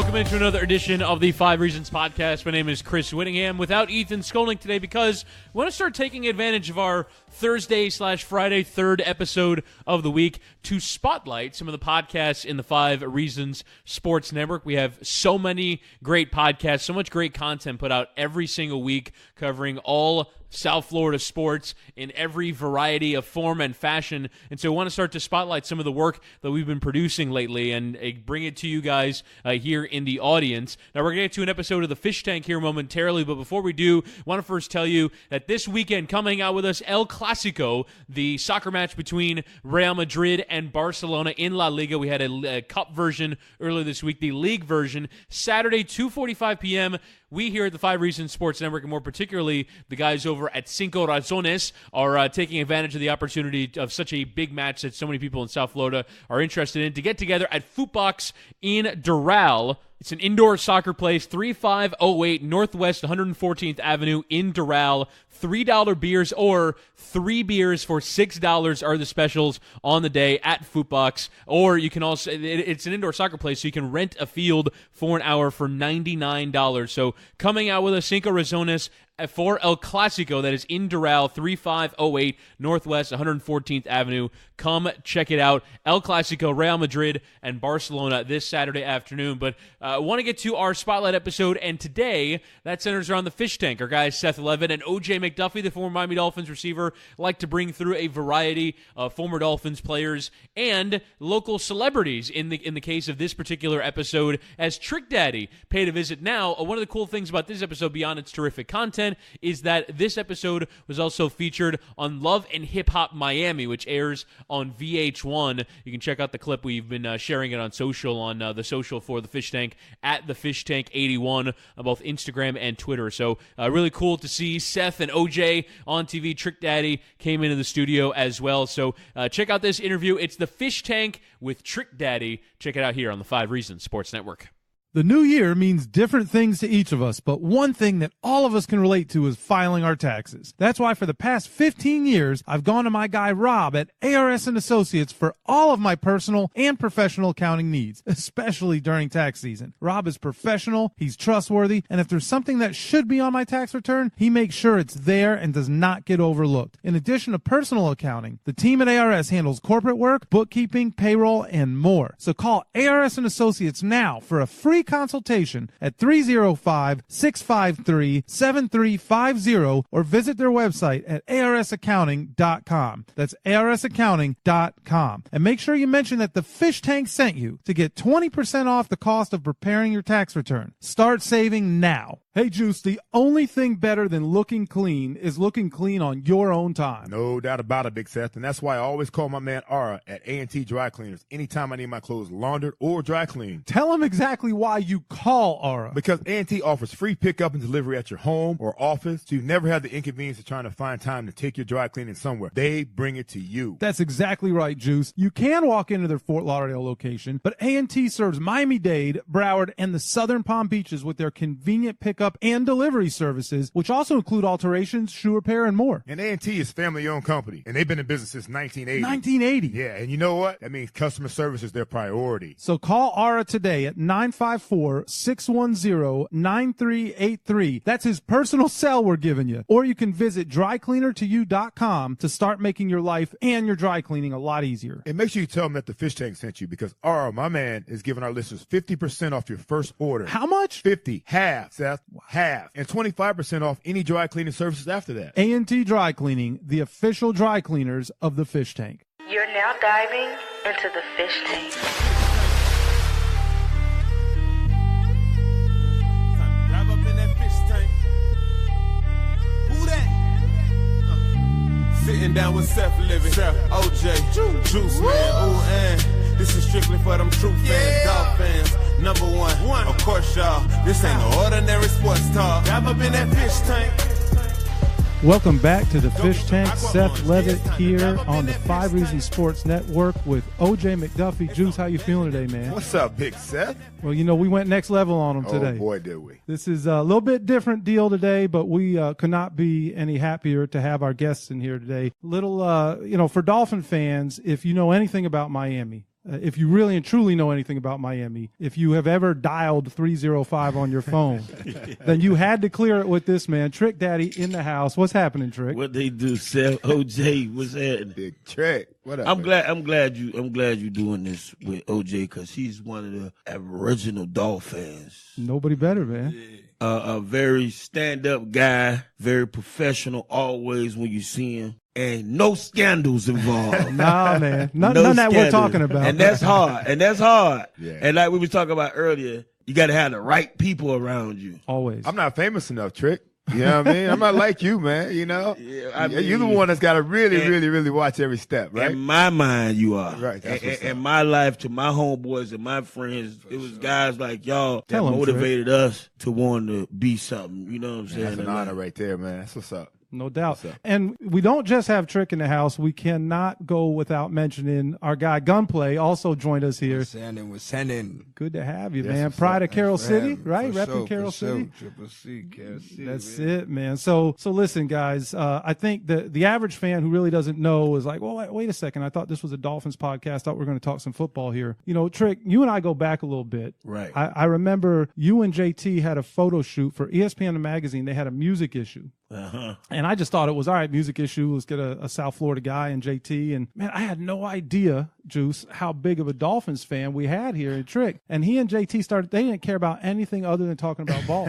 Welcome into another edition of the 5 Reasons Podcast. My name is Chris Whittingham without Ethan Skolnick today because we want to start taking advantage of our Thursday/Friday third episode of the week to spotlight some of the podcasts in the 5 Reasons Sports Network. We have so many great podcasts, so much great content put out every single week covering all South Florida sports in every variety of form and fashion. And so we want to start to spotlight some of the work that we've been producing lately and bring it to you guys here in the audience. Now, we're going to get to an episode of The Fish Tank here momentarily, but before we do, I want to first tell you that this weekend, coming out with us, El Clasico, the soccer match between Real Madrid and Barcelona in La Liga. We had a cup version earlier this week, the league version, Saturday, 2:45 p.m., We here at the 5 Reasons Sports Network, and more particularly the guys over at Cinco Razones, are taking advantage of the opportunity of such a big match that so many people in South Florida are interested in to get together at Footbox in Doral. It's an indoor soccer place, 3508 Northwest 114th Avenue in Doral. $3 beers or 3 beers for $6 are the specials on the day at Footbox. Or you can also, it's an indoor soccer place, so you can rent a field for an hour for $99. So coming out with a Cinco Razones for El Clasico, that is in Doral, 3508 Northwest 114th Avenue. Come check it out. El Clasico, Real Madrid, and Barcelona this Saturday afternoon. But I want to get to our Spotlight episode, and today that centers around the Fish Tank. Our guys Seth Levit and O.J. McDuffie, the former Miami Dolphins receiver, like to bring through a variety of former Dolphins players and local celebrities in the case of this particular episode, as Trick Daddy paid a visit. Now, one of the cool things about this episode, beyond its terrific content, is that this episode was also featured on Love and Hip Hop Miami, which airs on VH1. You can check out the clip. We've been sharing it on social, on the social for the Fish Tank, at the Fish Tank 81 on both Instagram and Twitter. So really cool to see Seth and OJ on TV. Trick Daddy came into the studio as well. So check out this interview. It's the Fish Tank with Trick Daddy. Check it out here on the 5 Reasons Sports Network. The new year means different things to each of us, but one thing that all of us can relate to is filing our taxes. That's why for the past 15 years, I've gone to my guy Rob at ARS & Associates for all of my personal and professional accounting needs, especially during tax season. Rob is professional, he's trustworthy, and if there's something that should be on my tax return, he makes sure it's there and does not get overlooked. In addition to personal accounting, the team at ARS handles corporate work, bookkeeping, payroll, and more. So call ARS & Associates now for a free consultation at 305-653-7350 or visit their website at arsaccounting.com. That's arsaccounting.com. And make sure you mention that the Fish Tank sent you to get 20% off the cost of preparing your tax return. Start saving now. Hey, Juice, the only thing better than looking clean is looking clean on your own time. No doubt about it, Big Seth, and that's why I always call my man Ara at A&T Dry Cleaners anytime I need my clothes laundered or dry cleaned. Tell him exactly why you call Ara. Because A&T offers free pickup and delivery at your home or office, so you never have the inconvenience of trying to find time to take your dry cleaning somewhere. They bring it to you. That's exactly right, Juice. You can walk into their Fort Lauderdale location, but A&T serves Miami-Dade, Broward, and the Southern Palm Beaches with their convenient pickup and delivery services, which also include alterations, shoe repair, and more. And A&T is family-owned company, and they've been in business since 1980. 1980? Yeah, and you know what? That means customer service is their priority. So call Ara today at 954-610-9383. That's his personal cell we're giving you. Or you can visit drycleanertoyou.com to start making your life and your dry cleaning a lot easier. And make sure you tell them that the Fish Tank sent you, because Ara, my man, is giving our listeners 50% off your first order. How much? 50. Half, Seth. Wow. Half. And 25% off any dry cleaning services after that. A&T Dry Cleaning, the official dry cleaners of the Fish Tank. You're now diving into the Fish Tank. Dive up in that fish tank. Who that? Sitting down with Seth Levit, OJ, Juice Man, ooh, and this is strictly for them true fans, dog fans. Number one, of course, y'all. This ain't no ordinary sports talk. Dive up in that fish tank. Welcome back to the Fish Tank. Seth Levit here on the 5 Reasons Sports Network with O.J. McDuffie. Juice, how you feeling today, man? What's up, Big Seth? Well, you know, we went next level on them today. Oh, boy, did we. This is a little bit different deal today, but we could not be any happier to have our guests in here today. Little, for Dolphin fans, if you know anything about Miami, if you really and truly know anything about Miami, if you have ever dialed 305 on your phone, then you had to clear it with this man, Trick Daddy, in the house. What's happening, Trick? What they do, Seth? OJ, what's happening? Big Trick. What up? I'm glad you doing this with OJ because he's one of the original Dolphins. Nobody better, man. A very stand-up guy, very professional always when you see him. And no scandals involved. Nah, man. None that we're talking about. And that's hard. Yeah. And like we was talking about earlier, you got to have the right people around you. Always. I'm not famous enough, Trick. You know what I mean? I'm not like you, man. You know? Yeah, You're the one that's got to really watch every step, right? In my mind, you are. Right. That's what's In up. my life, to my homeboys and my friends, it was guys like y'all that Tell 'em, motivated us to want to be something. You know what I'm saying? That's an And honor right there, man. That's what's up. No doubt. What's up? And we don't just have Trick in the house. We cannot go without mentioning our guy Gunplay also joined us here. We're sending. Good to have you, Yes, man. what's Pride up? of Carroll Thanks for City, having me. right? For Repping sure, Carroll for sure. City. Triple C, Carroll City. That's man. it, man. So listen, guys. I think the average fan who really doesn't know is like, well, wait a second. I thought this was a Dolphins podcast. Thought we were going to talk some football here. You know, Trick, you and I go back a little bit. Right. I remember you and JT had a photo shoot for ESPN magazine. They had a music issue. Uh-huh. And I just thought it was all right, music issue. Let's get a South Florida guy and JT. And man, I had no idea, Juice, how big of a Dolphins fan we had here in Trick. And he and JT they didn't care about anything other than talking about ball.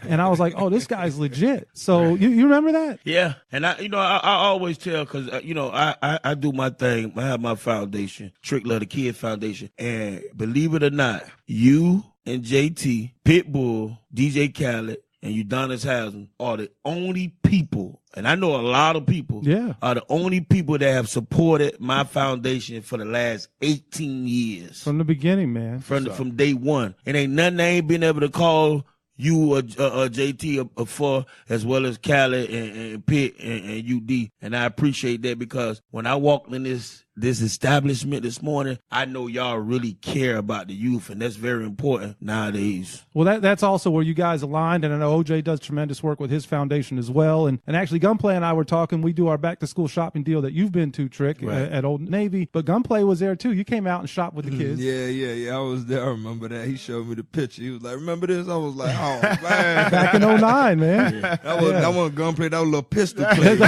And I was like, oh, this guy's legit. So you remember that? Yeah, and I always tell because I do my thing. I have my foundation, Trick Love the Kid Foundation, and believe it or not, you and JT, Pitbull, DJ Khaled, and Udonis Haslam are the only people, and I know a lot of people, are the only people that have supported my foundation for the last 18 years. From the beginning, man. From day one. It ain't nothing I ain't been able to call you or JT for, as well as Khaled and Pitt and UD. And I appreciate that because when I walked in this establishment this morning, I know y'all really care about the youth, and that's very important nowadays. Well, that's also where you guys aligned, and I know OJ does tremendous work with his foundation as well. And actually, Gunplay and I were talking. We do our back-to-school shopping deal that you've been to, Trick, at Old Navy. But Gunplay was there, too. You came out and shopped with the kids. Yeah. I was there. I remember that. He showed me the picture. He was like, remember this? I was like, oh, man. Back in 09, man. That wasn't Gunplay. That was a little pistol play.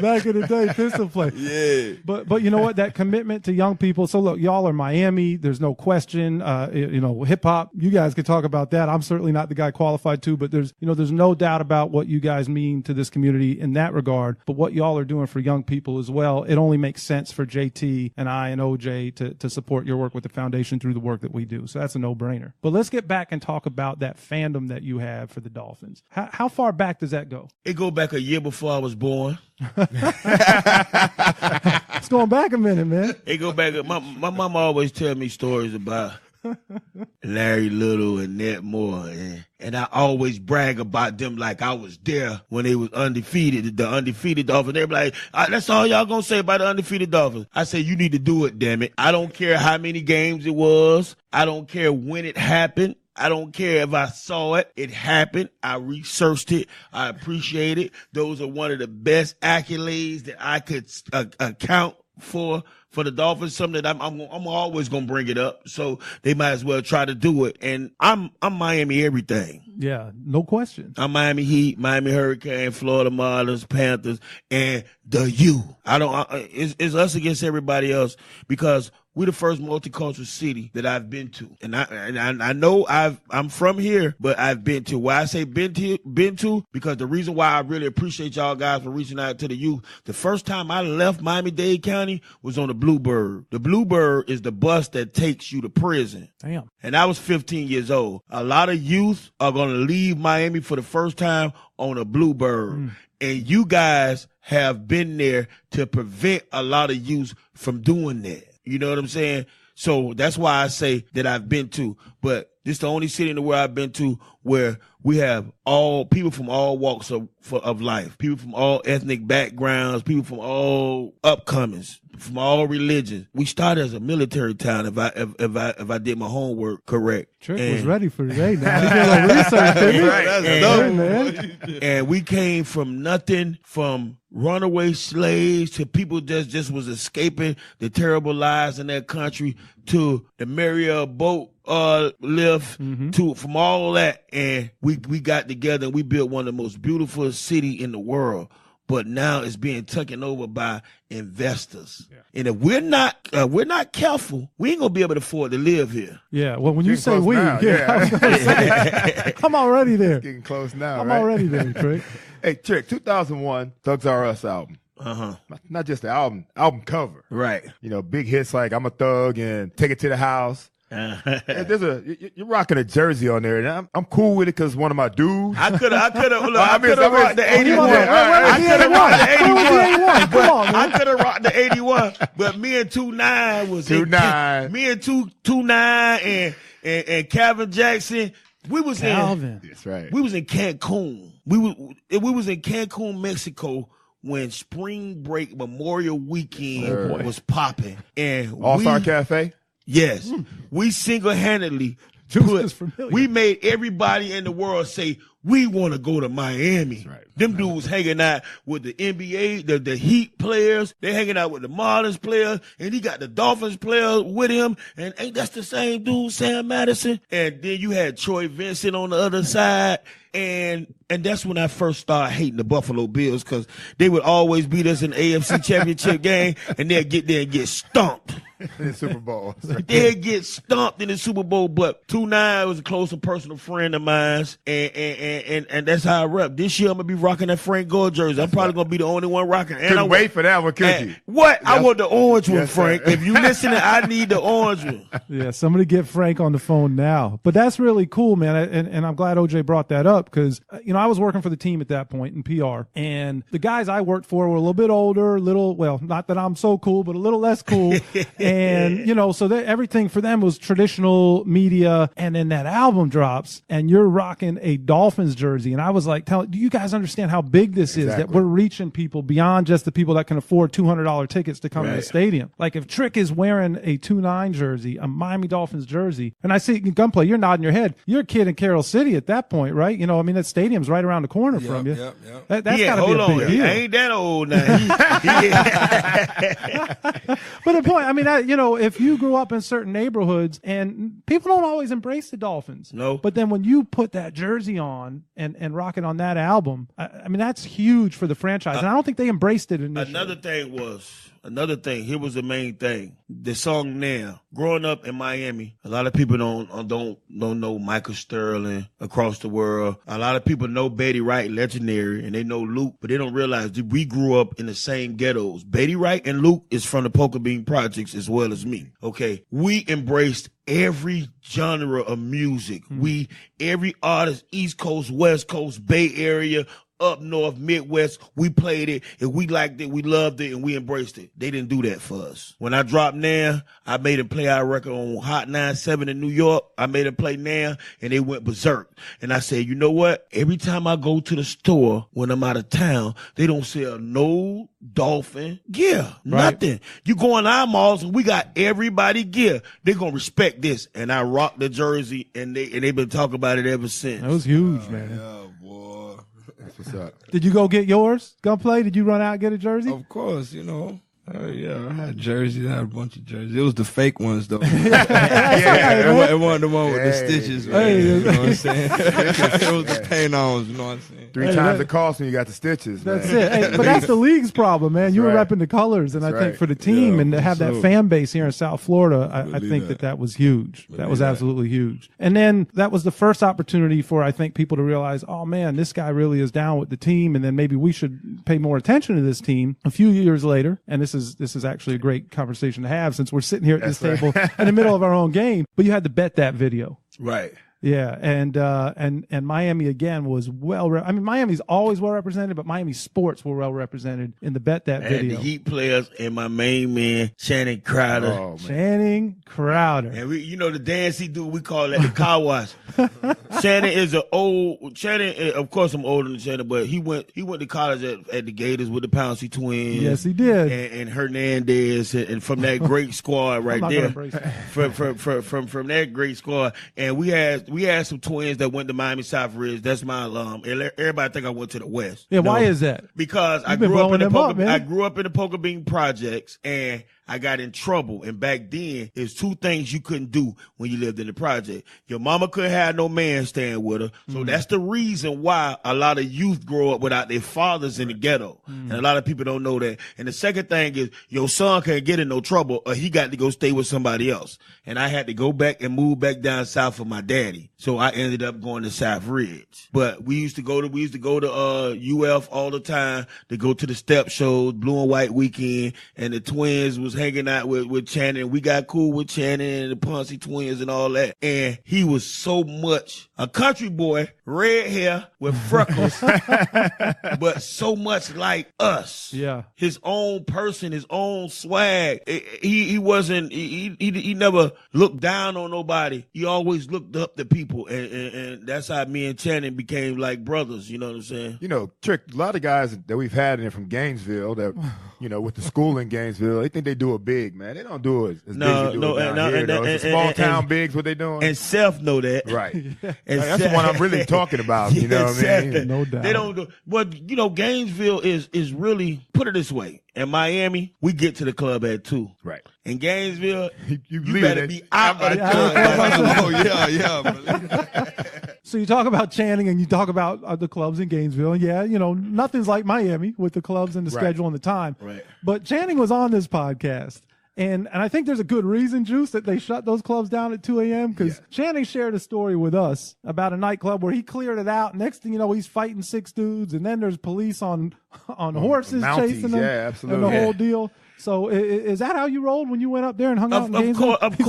Back in the day, pistol play. Yeah. But you know what? That commitment to young people. So look, y'all are Miami. There's no question. Hip hop. You guys can talk about that. I'm certainly not the guy qualified to, but there's no doubt about what you guys mean to this community in that regard. But what y'all are doing for young people as well, it only makes sense for JT and I and OJ to support your work with the foundation through the work that we do. So that's a no-brainer. But let's get back and talk about that fandom that you have for the Dolphins. How far back does that go? It go back a year before I was born. It's going back a minute, man. It go back. My mama always tell me stories about Larry Little and Ned Moore, and I always brag about them like I was there when they was undefeated, the undefeated Dolphins. They be like, that's all y'all gonna say about the undefeated Dolphins. I say, you need to do it, damn it. I don't care how many games it was. I don't care when it happened. I don't care if I saw it. It happened. I researched it. I appreciate it. Those are one of the best accolades that I could account for the Dolphins. Something that I'm always gonna bring it up. So they might as well try to do it. And I'm Miami everything. Yeah, no question. I'm Miami Heat, Miami Hurricane, Florida Marlins, Panthers, and the U. It's us against everybody else because we're the first multicultural city that I've been to. And I know I'm from here, but I've been to. Why I say been to, because the reason why I really appreciate y'all guys for reaching out to the youth, the first time I left Miami-Dade County was on the Bluebird. The Bluebird is the bus that takes you to prison. Damn. And I was 15 years old. A lot of youth are going to leave Miami for the first time on a Bluebird. And you guys have been there to prevent a lot of youth from doing that. You know what I'm saying? So that's why I say that I've been to. But this is the only city in the world I've been to where we have all people from all walks of life, people from all ethnic backgrounds, people from all upcomings, from all religions. We started as a military town, if I did my homework correct. Trick was ready for today. Now he did a little research, didn't he? Right. Man. And we came from nothing, from runaway slaves to people that just was escaping the terrible lives in that country, to the Marriott boat lift, to from all that, and we got together and we built one of the most beautiful city in the world. But now it's being taken over by investors. Yeah. And if we're not careful, we ain't gonna be able to afford to live here. Yeah. Well, when you say we, I was gonna say, I'm already there. It's getting close now. I'm right? already there, Trick. Hey, Trick, 2001, Thugs R Us album. Not just the album cover. Right. You know, big hits like I'm a Thug and Take It to the House. You're rocking a jersey on there, and I'm cool with it because one of my dudes. I could have rocked the 81. I could have rocked the 81. Come on, man. I could have rocked the 81, but me and 2-9 was 2-9. Me and 2-9 and Calvin Jackson. We was Calvin. That's right. We was in Cancun. We was in Cancun, Mexico, when spring break Memorial Weekend was popping, and All-Star Cafe. Yes, we single-handedly we made everybody in the world say we want to go to Miami. Right. Them dudes hanging out with the NBA, the Heat players. They hanging out with the Marlins players, and he got the Dolphins players with him. And ain't that's the same dude, Sam Madison? And then you had Troy Vincent on the other side. And that's when I first started hating the Buffalo Bills, because they would always beat us in the AFC Championship game, and they'd get there and get stomped. In the Super Bowl. They'd get stomped in the Super Bowl. But 2-9 was a close and personal friend of mine, and that's how I rep. This year I'm gonna be rocking that Frank Gore jersey. I'm probably gonna be the only one rocking. And Couldn't wait for that one, could you? What? I want the orange one, Frank. If you listening, I need the orange one. Yeah, somebody get Frank on the phone now. But that's really cool, man. And I'm glad OJ brought that up, because I was working for the team at that point in PR, and the guys I worked for were a little bit older, not that I'm so cool, but a little less cool. And, so everything for them was traditional media. And then that album drops and you're rocking a Dolphins jersey. And I was like, do you guys understand how big this is, that we're reaching people beyond just the people that can afford $200 tickets to come to the stadium? Like, if Trick is wearing a 2-9 jersey, a Miami Dolphins jersey, and I see Gunplay, you're nodding your head. You're a kid in Carroll City at that point, right? that stadium's right around the corner from you. Yep. That's gotta be a big deal. I ain't that old now. But the point, if you grew up in certain neighborhoods, and people don't always embrace the Dolphins. No. But then when you put that jersey on and rock it on that album, that's huge for the franchise. And I don't think they embraced it initially. Another thing, here was the main thing. The song Nann. Growing up in Miami, a lot of people don't know Michael Sterling across the world. A lot of people know Betty Wright, legendary, and they know Luke, but they don't realize that we grew up in the same ghettos. Betty Wright and Luke is from the Poker Bean Projects as well as me. Okay. We embraced every genre of music. Every artist, East Coast, West Coast, Bay Area, up north, Midwest, we played it, and we liked it, we loved it, and we embraced it. They didn't do that for us. When I dropped Nann, I made them play our record on Hot 97 in New York. I made them play Nann, and they went berserk. And I said, you know what? Every time I go to the store when I'm out of town, they don't sell no Dolphin gear. Right. Nothing. You go in our malls, and we got everybody gear. They're going to respect this. And I rocked the jersey, and they've been talking about it ever since. That was huge, man. Yeah, boy. That's what's up. Did you go get yours, Gunplay? Did you run out and get a jersey? Of course, yeah, I had jerseys. I had a bunch of jerseys. It was the fake ones, though. It wasn't the one with the stitches. You know what I'm saying? It was the paint-ons, you know what I'm saying? 3 times the cost when you got the stitches, man. That's it. Hey, but that's the league's problem, man. You were repping the colors, and I think for the team and to have that fan base here in South Florida, I think that was huge. That was absolutely huge. And then that was the first opportunity for, I think, people to realize, oh, man, this guy really is down with the team, and then maybe we should pay more attention to this team. A few years later, and this is actually a great conversation to have since we're sitting here at this table in the middle of our own game, but you had to bet that video. Right. Yeah, and Miami again was Miami's always well represented, but Miami sports were well represented in the Bet That video. And the Heat players and my main man Channing Crowder. Oh, man. Channing Crowder. And the dance he do, we call that the car wash. Channing is of course I'm older than Channing, but he went to college at the Gators with the Pouncey twins. Yes, he did. And Hernandez, and from that great squad right there. From that great squad. And we had some twins that went to Miami South Ridge. That's my alum. And everybody think I went to the West. Yeah, why is that? Because I grew up in the Poker Bean projects, and I got in trouble. And back then, there's two things you couldn't do when you lived in the project. Your mama couldn't have no man staying with her. So that's the reason why a lot of youth grow up without their fathers in the ghetto. And a lot of people don't know that. And the second thing is your son can't get in no trouble, or he got to go stay with somebody else. And I had to go back and move back down south with my daddy. So I ended up going to South Ridge. But we used to go to UF all the time to go to the step shows, Blue and White Weekend, and the twins was hanging out with Channing. We got cool with Channing and the Pouncey twins and all that. And he was so much a country boy, red hair with freckles, but so much like us. Yeah. His own person, his own swag. He never looked down on nobody. He always looked up to people. And that's how me and Channing became like brothers. You know what I'm saying? You know, Trick, a lot of guys that we've had in from Gainesville that, you know, with the school in Gainesville, they think they do it big, man. They don't do it as big as you do it down here, though. It's small town bigs, what they doing. And Seth know that. Right. And that's the one I'm really talking about, you know what I mean? No doubt. They don't do, but you know, Gainesville is really, put it this way. In Miami, we get to the club at 2. Right. In Gainesville, you leave better it. be out of the club. Oh, yeah. So you talk about Channing and you talk about the clubs in Gainesville. And yeah, you know, nothing's like Miami with the clubs and the schedule and the time. Right. But Channing was on this podcast. And I think there's a good reason, Juice, that they shut those clubs down at 2 a.m. because Channing shared a story with us about a nightclub where he cleared it out. Next thing you know, he's fighting 6 dudes, and then there's police on horses Mounties, chasing them. yeah, absolutely. And the whole deal. So is that how you rolled when you went up there and hung out in Gainesville? Of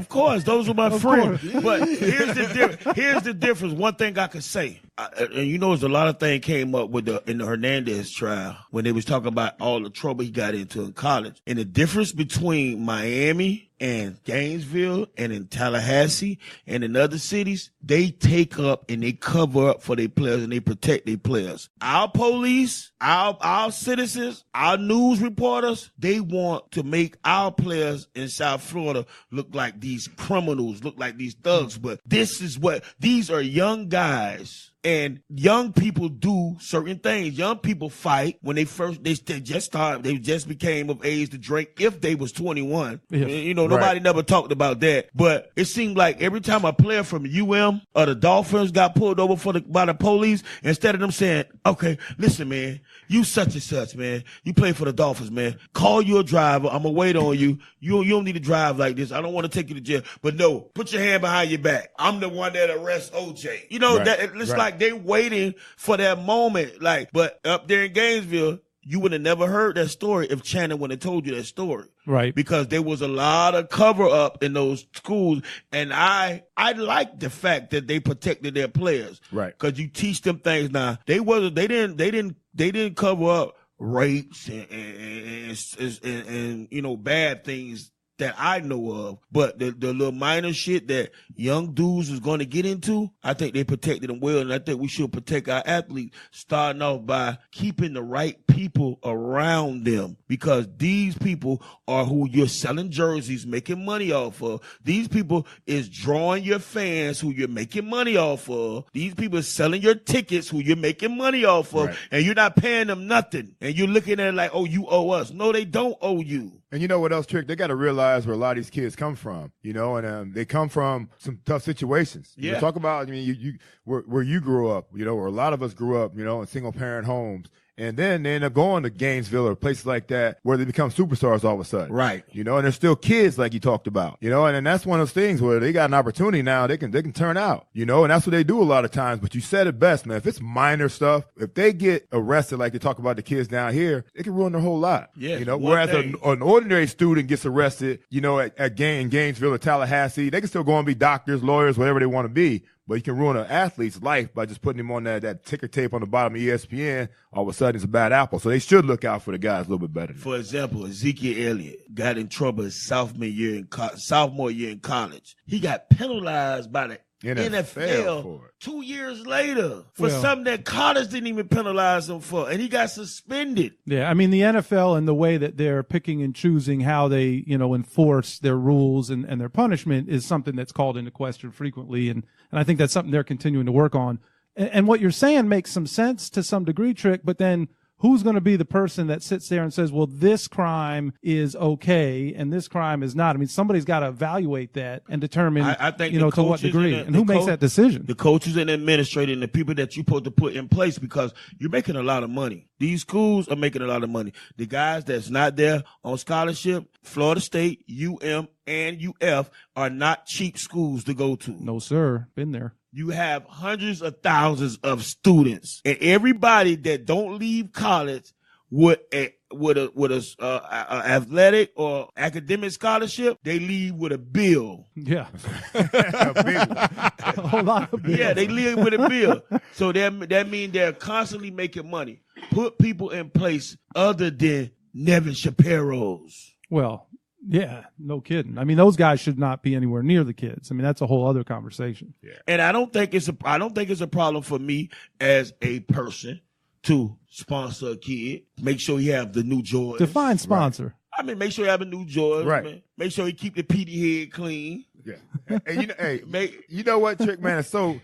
course, those were my friends. But here's the difference. One thing I could say, and you know, there's a lot of things came up in the Hernandez trial when they was talking about all the trouble he got into in college. And the difference between Miami and Gainesville and in Tallahassee and in other cities, they take up and they cover up for their players and they protect their players. Our police, our citizens, our news reporters, they want to make our players in South Florida look like these criminals, look like these thugs. But these are young guys. And young people do certain things. Young people fight when they just became of age to drink if they was 21. Yeah. You know, nobody never talked about that. But it seemed like every time a player from UM or the Dolphins got pulled over by the police, instead of them saying, okay, listen, man, you such and such, man. You play for the Dolphins, man. Call your driver. I'm going to wait on you. You don't need to drive like this. I don't want to take you to jail. But no, put your hand behind your back. I'm the one that arrests OJ. You know, it's like they waiting for that moment. Like, but up there in Gainesville, you would have never heard that story if Channing would have told you that story. Right. Because there was a lot of cover up in those schools. And I like the fact that they protected their players. Right. Because you teach them things now. They didn't cover up rapes and you know, bad things that I know of, but the little minor shit that young dudes is going to get into, I think they protected them well, and I think we should protect our athletes, starting off by keeping the right people around them, because these people are who you're selling jerseys, making money off of. These people is drawing your fans who you're making money off of. These people are selling your tickets who you're making money off of, and you're not paying them nothing, and you're looking at it like, oh, you owe us. No, they don't owe you. And you know what else, Trick? They got to realize where a lot of these kids come from, you know, and they come from some tough situations. Yeah. You talk about, I mean, where you grew up, you know, where a lot of us grew up, you know, in single parent homes. And then they end up going to Gainesville or places like that where they become superstars all of a sudden. Right. You know, and they're still kids like you talked about. You know, and that's one of those things where they got an opportunity now. They can turn out. You know, and that's what they do a lot of times. But you said it best, man. If it's minor stuff, if they get arrested like they talk about the kids down here, it can ruin their whole lot. Yeah. You know, whereas an ordinary student gets arrested, you know, at Gainesville or Tallahassee, they can still go and be doctors, lawyers, whatever they want to be. But you can ruin an athlete's life by just putting him on that ticker tape on the bottom of ESPN. All of a sudden, it's a bad apple. So they should look out for the guys a little bit better. For example, Ezekiel Elliott got in trouble his sophomore year in college. He got penalized by the NFL 2 years later for something that college didn't even penalize him for, and he got suspended. Yeah, I mean, the NFL and the way that they're picking and choosing how they, enforce their rules and their punishment is something that's called into question frequently, and I think that's something they're continuing to work on. And what you're saying makes some sense to some degree, Trick, but then who's going to be the person that sits there and says, well, this crime is okay and this crime is not? I mean, somebody's got to evaluate that and determine, I think to what degree. And who makes that decision? The coaches and administrators and the people that you're supposed to put in place, because you're making a lot of money. These schools are making a lot of money. The guys that's not there on scholarship, Florida State, UM, and UF are not cheap schools to go to. No, sir. Been there. You have hundreds of thousands of students, and everybody that don't leave college with a athletic or academic scholarship, they leave with a bill. Yeah, A big one. a whole lot of bills. Yeah, they leave with a bill. So that means they're constantly making money. Put people in place other than Nevin Shapiro's. Well, yeah, no kidding. I mean, those guys should not be anywhere near the kids. I mean, that's a whole other conversation. Yeah. And I don't think it's a problem for me as a person to sponsor a kid. Make sure he have the new Jordans. Define sponsor. I mean, make sure you have a new Jordan. Right. Man. Make sure you keep the PD head clean. Yeah. And you know what, Trick, man? It's so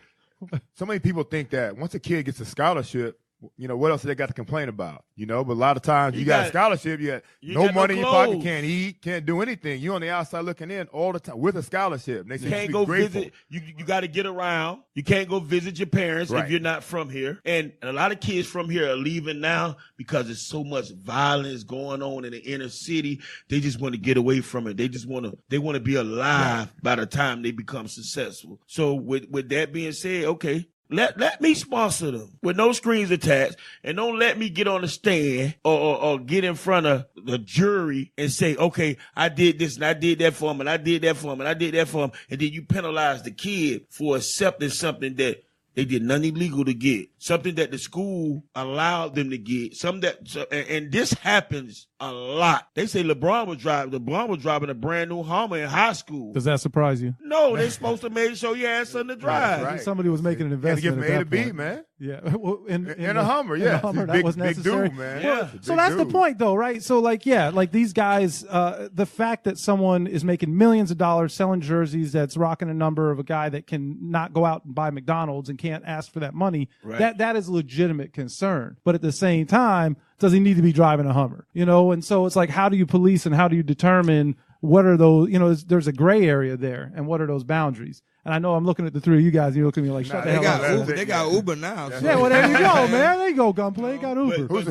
many people think that once a kid gets a scholarship, what else do they got to complain about? But a lot of times you got a scholarship, you no money in your pocket, can't eat, can't do anything. You're on the outside looking in all the time with a scholarship. And they you can't go visit. You got to get around. You can't go visit your parents if you're not from here. And a lot of kids from here are leaving now because there's so much violence going on in the inner city. They just want to get away from it. They just want to be alive by the time they become successful. So with that being said, okay. Let me sponsor them with no strings attached, and don't let me get on the stand or get in front of the jury and say, okay, I did this and I did that for him and I did that for him and I did that for him, and then you penalize the kid for accepting something that they did nothing illegal to get, something that the school allowed them to get, and this happens a lot. They say LeBron was driving a brand new Hummer in high school. Does that surprise you? No, they're supposed to make sure you had something to drive. Right. Somebody was making an investment. Get from A to B, man. Yeah, well, in a Hummer, yeah. Hummer, that big, was necessary. Big dude, man. Yeah. So that's the point, though, right? So, these guys, the fact that someone is making millions of dollars selling jerseys that's rocking a number of a guy that can not go out and buy McDonald's and can't ask for that money, that is a legitimate concern. But at the same time, does he need to be driving a Hummer? And so it's like, how do you police and how do you determine what are those, there's a gray area there, and what are those boundaries? And I know I'm looking at the three of you guys, and you're looking at me like, shut the hell up. They got Uber now. So. Yeah, well, there you go, man. There you go, Gunplay. Got Uber. Who's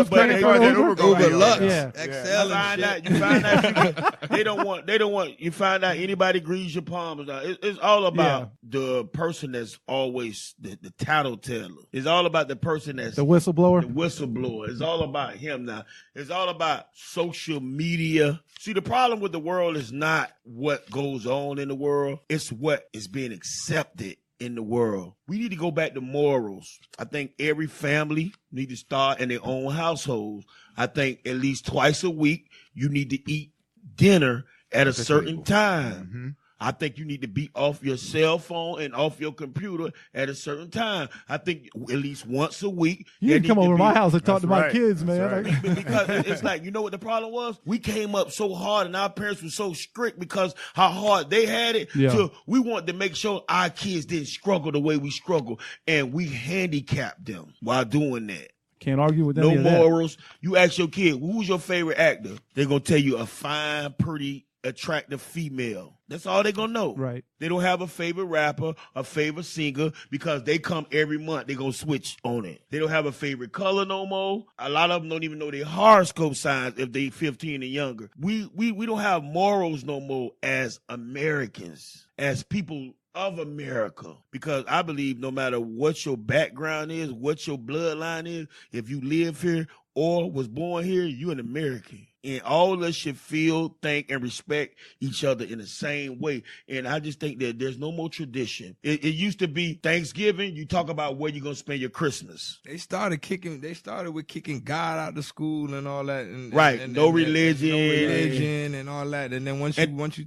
credit card that Uber go Uber Lux, yeah. XL and shit. You find out they don't want. You find out anybody grease your palms. Now. It's all about the person that's always the tattleteller. It's all about the person that's the whistleblower. The whistleblower. It's all about him now. It's all about social media. See, the problem with the world is not what goes on in the world. It's what is being accepted in the world. We need to go back to morals. I think every family need to start in their own households. I think at least twice a week, you need to eat dinner at a certain time. Mm-hmm. I think you need to be off your cell phone and off your computer at a certain time. I think at least once a week. You can come over to my house and talk to my kids, man. Right. Because it's like, you know what the problem was? We came up so hard and our parents were so strict because how hard they had it. Yeah. So we wanted to make sure our kids didn't struggle the way we struggle. And we handicapped them while doing that. Can't argue with no any of morals. That. You ask your kid, who's your favorite actor? They're going to tell you a fine, pretty attractive female. That's all they're going to know. Right. They don't have a favorite rapper, a favorite singer, because they come every month. They're going to switch on it. They don't have a favorite color no more. A lot of them don't even know their horoscope signs if they 15 and younger. We don't have morals no more as Americans, as people of America, because I believe no matter what your background is, what your bloodline is, if you live here or was born here, you're an American. And all of us should feel, think, and respect each other in the same way. And I just think that there's no more tradition. It used to be Thanksgiving, you talk about where you're going to spend your Christmas. They started with kicking God out of school and all that. And no religion and all that. And then once you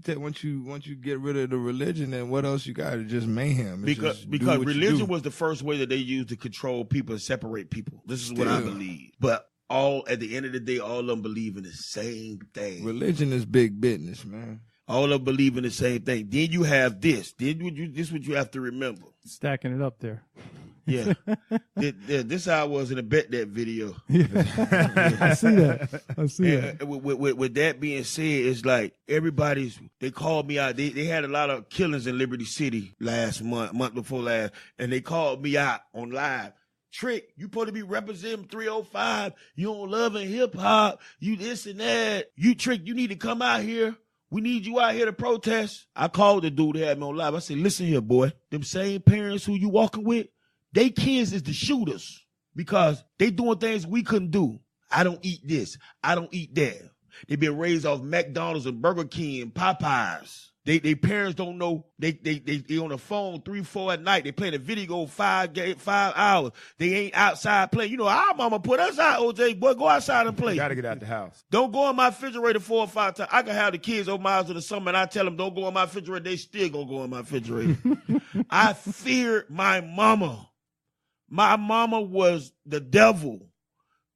get rid of the religion, then what else you got? It's just mayhem. Because religion was the first way that they used to control people and separate people. This is what I believe. But at the end of the day, all of them believe in the same thing. Religion is big business, man. All of them believe in the same thing. Then you have this. This is what you have to remember. Stacking it up there. Yeah. This how I was in the Bet That video. Yeah. I see that. With that being said, it's like they called me out. They had a lot of killings in Liberty City month before last, and they called me out on live. Trick, you supposed to be representing 305. You don't love and hip hop. You this and that. You Trick, you need to come out here. We need you out here to protest. I called the dude that had me on live. I said, listen here, boy. Them same parents who you walking with, they kids is the shooters because they doing things we couldn't do. I don't eat this. I don't eat that. They been raised off McDonald's and Burger King and Popeyes. They parents don't know. They on the phone 3, 4 at night. They playing a video 5 hours. They ain't outside playing. You know, our mama put us out, OJ. Boy, go outside and play. You gotta get out the house. Don't go in my refrigerator 4 or 5 times. I can have the kids over my house in the summer, and I tell them don't go in my refrigerator. They still gonna go in my refrigerator. I feared my mama. My mama was the devil.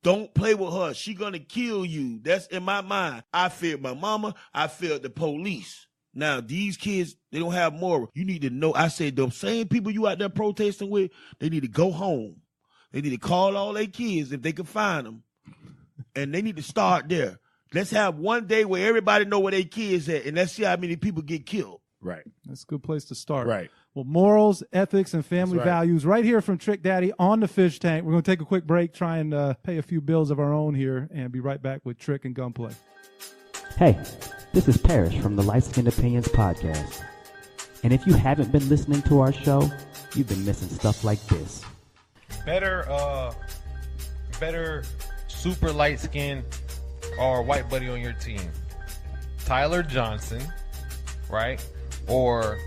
Don't play with her. She gonna kill you. That's in my mind. I feared my mama. I feared the police. Now, these kids, they don't have moral. You need to know. I said, them same people you out there protesting with, they need to go home. They need to call all their kids if they can find them. And they need to start there. Let's have one day where everybody know where their kids at, and let's see how many people get killed. Right. That's a good place to start. Right. Well, morals, ethics, and family values right here from Trick Daddy on the Fish Tank. We're going to take a quick break, try and pay a few bills of our own here, and be right back with Trick and Gunplay. Hey, this is Parrish from the Light Skinned Opinions podcast. And if you haven't been listening to our show, you've been missing stuff like this. Better super light skin or white buddy on your team? Tyler Johnson, right? Or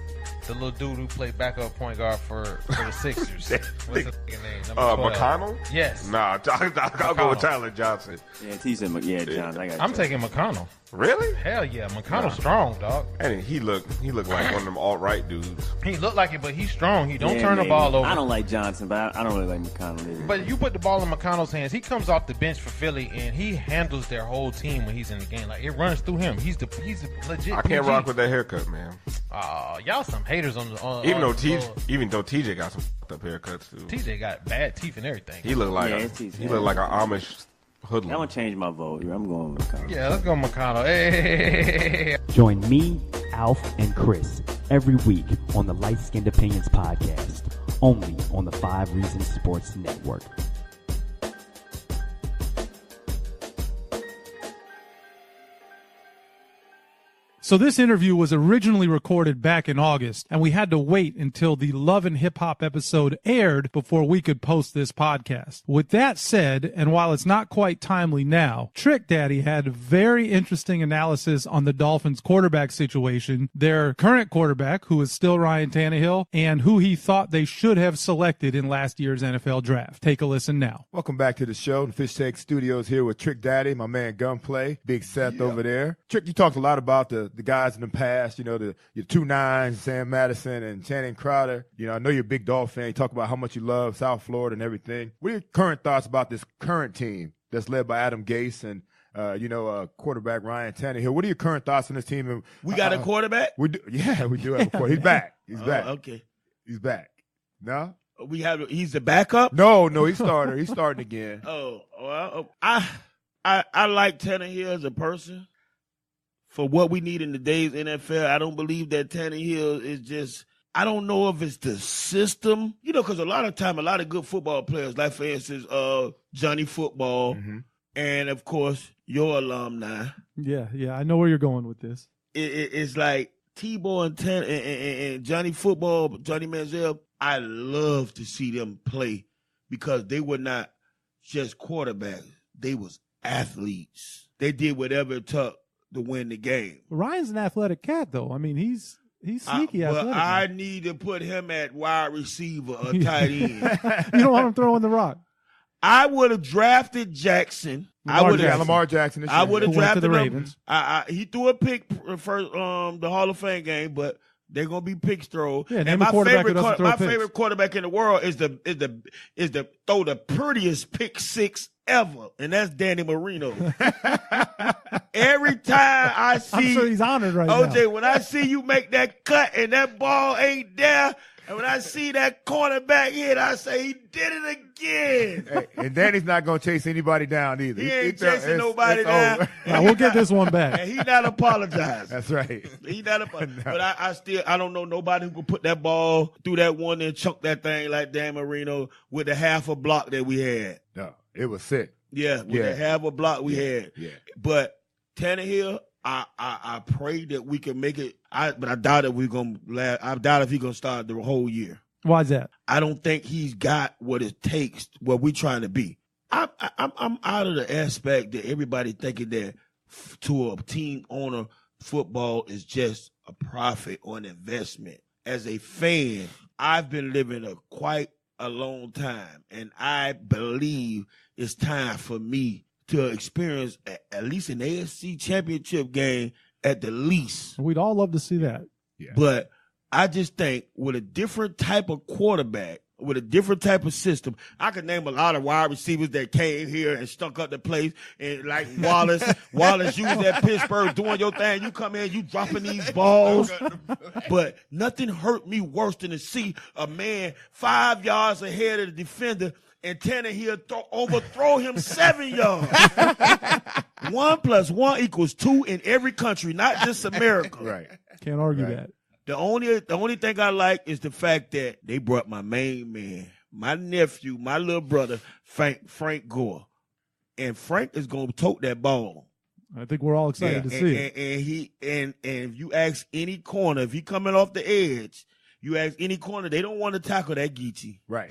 the little dude who played backup point guard for the Sixers. What's the name? McConnell? Yes. Nah, I'll go with Tyler Johnson. Yeah, he said, Johnson. I'm taking McConnell. Really? Hell yeah, McConnell's strong, dog. And he looked like one of them alt-right dudes. He looked like it, but he's strong. He don't turn the ball over. I don't like Johnson, but I don't really like McConnell either. But you put the ball in McConnell's hands. He comes off the bench for Philly, and he handles their whole team when he's in the game. Like, it runs through him. He's a legit I can't rock with that haircut, man. Y'all some haters on even though TJ got some up haircuts too. TJ got bad teeth and everything. He looked like an Amish hoodlum. I'm gonna change my vote. I'm going with McConnell. Yeah, let's go McConnell. Hey. Join me, Alf, and Chris every week on the Light Skinned Opinions podcast, only on the 5 Reasons Sports Network. So this interview was originally recorded back in August, and we had to wait until the Love and Hip Hop episode aired before we could post this podcast. With that said, and while it's not quite timely now, Trick Daddy had a very interesting analysis on the Dolphins quarterback situation, their current quarterback, who is still Ryan Tannehill, and who he thought they should have selected in last year's NFL draft. Take a listen now. Welcome back to the show. The Fish Tank Studios here with Trick Daddy, my man Gunplay, Big Seth over there. Trick, you talked a lot about the guys in the past, your 2-9s, Sam Madison and Channing Crowder. I know you're a big Dolphin fan. You talk about how much you love South Florida and everything. What are your current thoughts about this current team that's led by Adam Gase and quarterback Ryan Tannehill? What are your current thoughts on this team? We got a quarterback? We do have a quarterback. He's back. He's back. Okay. He's back. No? He's the backup? No, he's starter. He's starting again. Oh, well, I like Tannehill as a person. for what we need in today's NFL. I don't believe that Tannehill is just. I don't know if it's the system, because a lot of time, a lot of good football players, like for instance, Johnny Football, and of course your alumni. Yeah, I know where you're going with this. It's like Tebow and Johnny Football, Johnny Manziel. I love to see them play because they were not just quarterbacks; they was athletes. They did whatever it took to win the game. Ryan's an athletic cat, though. I mean, he's sneaky athletic. I need to put him at wide receiver or tight end. You don't want him throwing the rock. I would have drafted Jackson. Lamar Jackson. I would have drafted the him. Ravens. He threw a pick for the Hall of Fame game, but they're gonna be picks thrown. Yeah, and my favorite quarterback in the world is the throw the prettiest pick six ever, and that's Danny Marino. Every time I see, I'm sure he's honored right OJ, now. when I see you make that cut and that ball ain't there, and when I see that cornerback hit, I say he did it again. Hey, and Danny's not gonna chase anybody down either. He ain't chasing nobody down. Now, we'll get this one back. And he not apologizing. That's right. He not apologizing. But I don't know nobody who could put that ball through that one and chunk that thing like Dan Marino with the half a block that we had. No, it was sick. Yeah, with the half a block we had. Yeah. But Tannehill, I pray that we can make it. But I doubt if we're gonna. I doubt if he's gonna start the whole year. Why is that? I don't think he's got what it takes. What we trying to be. I'm out of the aspect that everybody thinking that to a team owner, football is just a profit or an investment. As a fan, I've been living quite a long time, and I believe it's time for me to experience at least an AFC championship game at the least. We'd all love to see that. Yeah. But I just think with a different type of quarterback, with a different type of system, I could name a lot of wide receivers that came here and stunk up the place. And like Wallace, you was at Pittsburgh doing your thing. You come in, you dropping these balls. But nothing hurt me worse than to see a man 5 yards ahead of the defender and Tannehill overthrow him 7 yards. 1 + 1 = 2 in every country, not just America. Right. Can't argue that. The only thing I like is the fact that they brought my main man, my nephew, my little brother, Frank Gore. And Frank is gonna tote that ball. I think we're all excited to see it. And if you ask any corner, if he coming off the edge, you ask any corner, they don't want to tackle that Geechee. Right.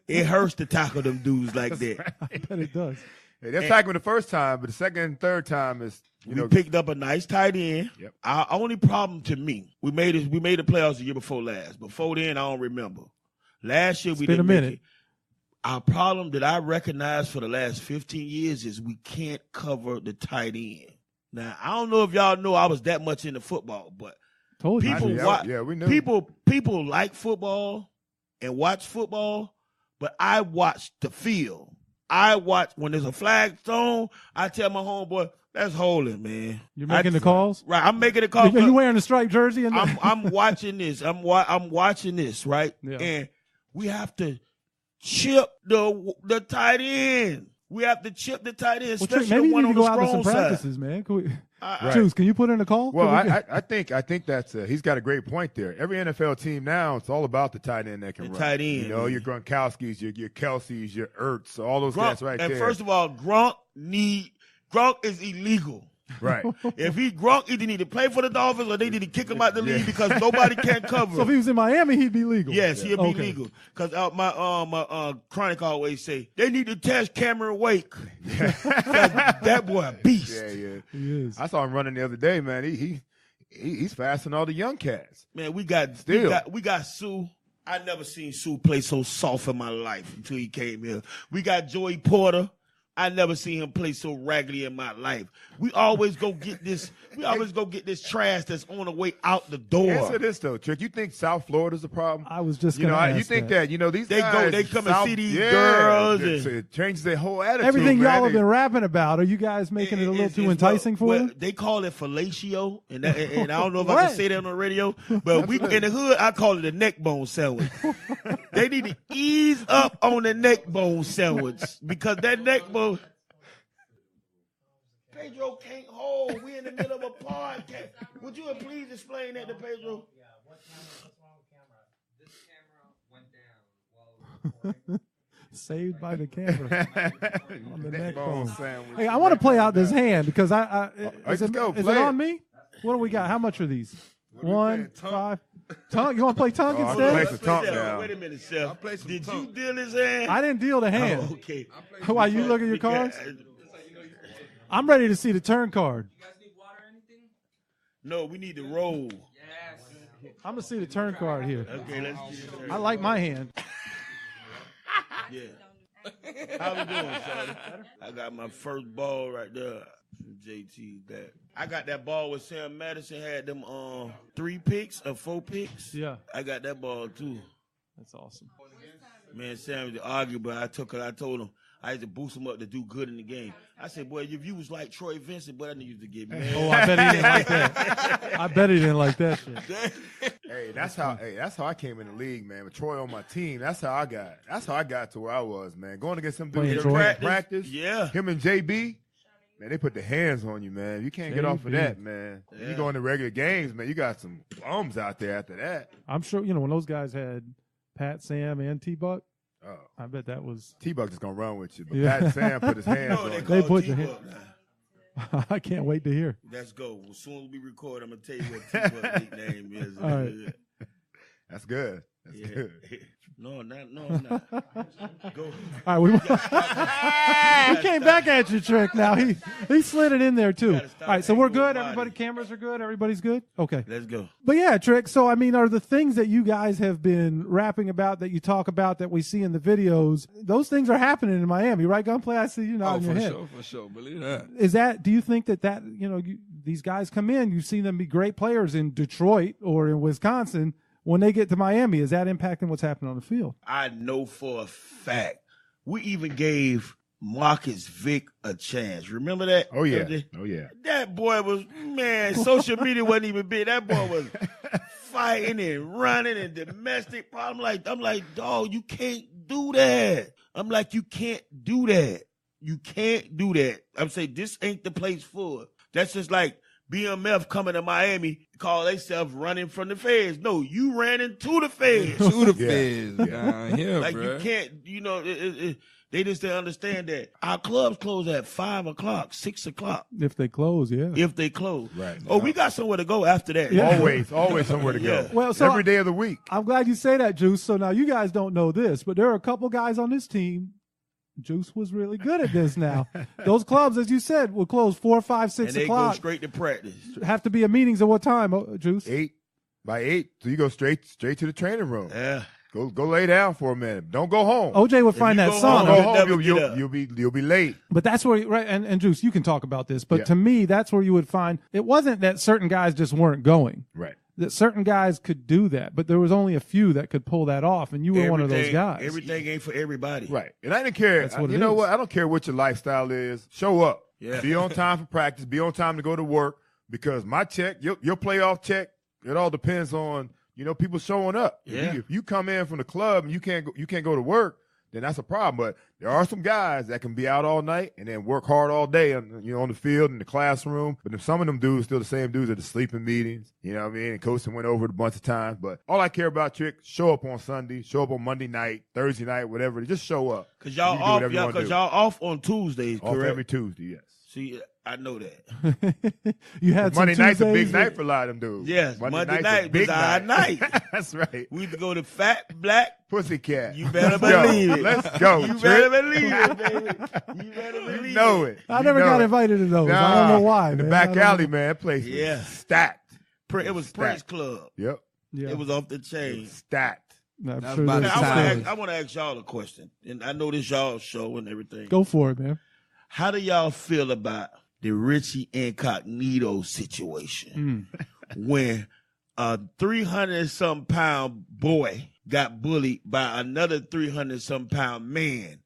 It hurts to tackle them dudes like that. Right. I bet it does. Yeah, they'll tackle him the first time, but the second and third time is we picked up a nice tight end. Yep. Our only problem to me, we made the playoffs the year before last. Before then, I don't remember. Last year we didn't make it. Our problem that I recognize for the last 15 years is we can't cover the tight end. Now, I don't know if y'all know I was that much into football, but people like football and watch football, but I watch the field. I watch when there's a flag thrown. I tell my homeboy, that's holding, man. You're making the calls, right? I'm making the calls. Are you wearing a striped jersey? I'm watching this. I'm watching this, right? Yeah. And we have to chip the tight end. We have to chip the tight end, especially maybe the one you need on to the go out to some strong practices, side. man. Can we, Right. Juice, can you put in a call? Well, I think that's he's got a great point there. Every NFL team now, it's all about the tight end that can run. Tight end, you know, your Gronkowskis, your Kelseys, your Ertz, all those guys right and there. First of all, Gronk is illegal. Right. If Gronk either need to play for the Dolphins or they need to kick him out the league because nobody can cover So if he was in Miami, he'd be legal. Yes, he'd be legal. Because my Chronic always say they need to test Cameron Wake. That boy a beast. Yeah. He is. I saw him running the other day, man. He's faster than all the young cats. Man, we got Sue. I never seen Sue play so soft in my life until he came here. We got Joey Porter. I never seen him play so raggedy in my life. We always go get this. Trash that's on the way out the door. Answer this though, Trick. You think South Florida's a problem? I was just going to ask you think that these they guys they come and see these girls. And it changes their whole attitude. Everything man. y'all have been rapping about, are you guys making it a little too enticing for them? They call it fellatio, and I don't know if I can say that on the radio, but we in the hood, I call it a neck bone sandwich. They need to ease up on the neck bone sandwich because that neck bone. Pedro can't hold. We in the middle of a podcast. Would you please explain that to Pedro? Yeah, what's wrong with camera? This camera went down while recording. Saved by the camera on the neck bone. Hey, I want to play out this hand because is it on me? What do we got? How much are these? 1, 5. Tongue? You want to play tongue instead? Play some tongue now. Wait a minute, Seth. Did you deal his hand? I didn't deal the hand. Oh, okay. Why you look at your cards? I'm ready to see the turn card. You guys need water or anything? No, we need to roll. Yes. I'm gonna see the turn card here. Okay, let's get it. I like my hand. Yeah. How we doing, Charlie? I got my first ball right there from JT. That I got that ball with Sam Madison had them 3 picks or 4 picks. Yeah. I got that ball too. That's awesome. Man, Sam was arguing, but I told him I had to boost him up to do good in the game. I said, boy, if you was like Troy Vincent, boy, I need you to get mad. Oh, I bet he didn't like that. I bet he didn't like that shit. Hey, that's how I came in the league, man. With Troy on my team, that's how I got to where I was, man. Going against some dudes in practice. Yeah. Him and JB, man, they put the hands on you, man. You can't get off of that, man. Yeah. You go into regular games, man, you got some bums out there after that. I'm sure, when those guys had Pat, Sam, and T-Buck, I bet that was... T-Buck is going to run with you, but Pat and Sam put his hands on you. They put the hands... I can't wait to hear. Let's go. As soon as we record, I'm going to tell you what T-Buck's nickname is. All right. That's good. That's good. No. Go. All right, he came back at you, Trick. Now he slid it in there too. All right, so we're good. Everybody, cameras are good. Everybody's good. Okay, let's go. But yeah, Trick. So I mean, are the things that you guys have been rapping about, that you talk about, that we see in the videos, those things are happening in Miami, right? Gunplay. I see you nodding your head. For sure. Believe that. Is that? Do you think that these guys come in? You've seen them be great players in Detroit or in Wisconsin. When they get to Miami, is that impacting what's happening on the field? I know for a fact. We even gave Marcus Vick a chance. Remember that? Oh, yeah. Oh, yeah. That boy was, man, social media wasn't even big. That boy was fighting and running and domestic problem. I'm like, dog, you can't do that. I'm like, you can't do that. You can't do that. I'm saying this ain't the place for it. That's just like BMF coming to Miami, call themselves running from the feds. No, you ran into the feds. To the feds. Yeah, like, bro. you can't, they just didn't understand that. Our clubs close at 5 o'clock, 6 o'clock. If they close, yeah. If they close. Right. Oh, we got somewhere to go after that. Yeah. Always somewhere to go. Well, so every day of the week. I'm glad you say that, Juice. So now you guys don't know this, but there are a couple guys on this team. Juice was really good at this now. Those clubs, as you said, will close 4, 5, 6 and they o'clock. Go straight to practice. Have to be at meetings at what time, Juice? 8. By 8. So you go straight to the training room. Yeah. Go lay down for a minute. Don't go home. OJ would find that song. Go home, you'll be late. But that's where, right? And Juice, you can talk about this. But to me, that's where you would find it wasn't that certain guys just weren't going. Right. That certain guys could do that, but there was only a few that could pull that off, and you were one of those guys. Everything ain't for everybody. Right. And I didn't care. You know what? I don't care what your lifestyle is. Show up. Yeah. Be on time for practice. Be on time to go to work, because my check, your playoff check, it all depends on, people showing up. Yeah. If you come in from the club and you can't go to work, then that's a problem. But there are some guys that can be out all night and then work hard all day on the field, in the classroom. But some of them dudes, still the same dudes at the sleeping meetings. You know what I mean? And Coach went over it a bunch of times. But all I care about, Trick, show up on Sunday, show up on Monday night, Thursday night, whatever. Just show up. Because y'all off on Tuesdays, correct? Off every Tuesday, yes. See, I know that. You had Monday some night's a Tuesdays big night for a lot of them dudes. Yes, Monday night big was our night. That's right. We either go to Fat Black Pussycat. You better believe it. Let's go. You better believe it, baby. You better believe it. You know it. I never got invited to those. I don't know why. In the back alley, man, that place was stacked. It was Prince Club. Yep. Yeah. It was off the chain. Stacked. I want to ask y'all a question, and I know this y'all show and everything. Go for it, man. How do y'all feel about the Richie Incognito situation when a 300-something pound boy got bullied by another 300-something pound man?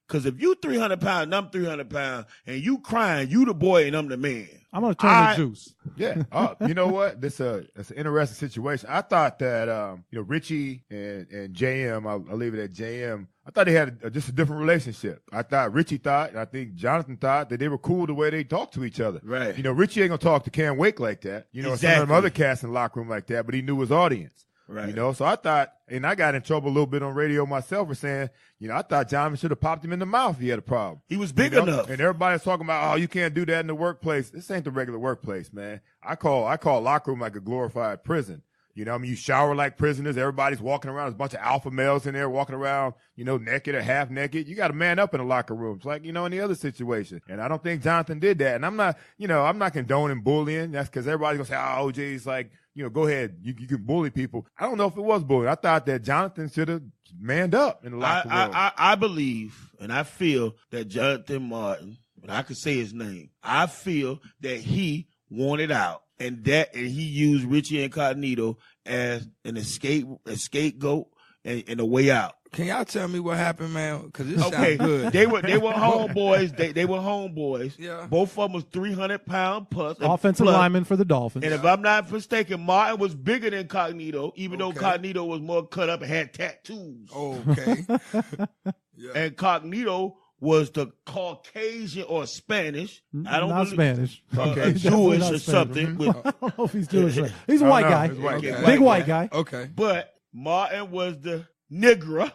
Because if you 300 pounds and I'm 300 pounds and you crying, you the boy and I'm the man. I'm going to turn to Juice. Yeah. You know what? That's an interesting situation. I thought that, Richie and JM, I'll leave it at JM. I I thought they had just a different relationship. I thought Richie thought, and I think Jonathan thought that they were cool the way they talked to each other. Right. You know, Richie ain't gonna talk to Cam Wake like that. You know, some of them other cats in the locker room like that, but he knew his audience. Right. You know, so I thought, and I got in trouble a little bit on radio myself for saying, you know, I thought Jonathan should have popped him in the mouth if he had a problem. He was big enough. And everybody's talking about, oh, you can't do that in the workplace. This ain't the regular workplace, man. I call locker room like a glorified prison. You know, I mean, you shower like prisoners. Everybody's walking around. There's a bunch of alpha males in there walking around, you know, naked or half naked. You got to man up in the locker room. It's like, you know, any other situation. And I don't think Jonathan did that. And I'm not condoning bullying. That's because everybody's going to say, oh, OJ's like, you know, go ahead. You can bully people. I don't know if it was bullying. I thought that Jonathan should have manned up in the locker room. I believe and I feel that Jonathan Martin, and I could say his name, I feel that he wanted out. And he used Richie Incognito as an scapegoat and a way out. Can y'all tell me what happened, man? Because it sounds good. They were homeboys. They were homeboys. Yeah. Both of them was 300-pound plus. Offensive lineman for the Dolphins. And if I'm not mistaken, Martin was bigger than Cognito, even though Cognito was more cut up and had tattoos. Okay. Yeah. And Cognito was the Caucasian or Spanish. I don't not Spanish. Okay. Jewish or something. I don't know if he's Jewish. He's a white guy. Big white guy. Okay. But Martin was the nigger,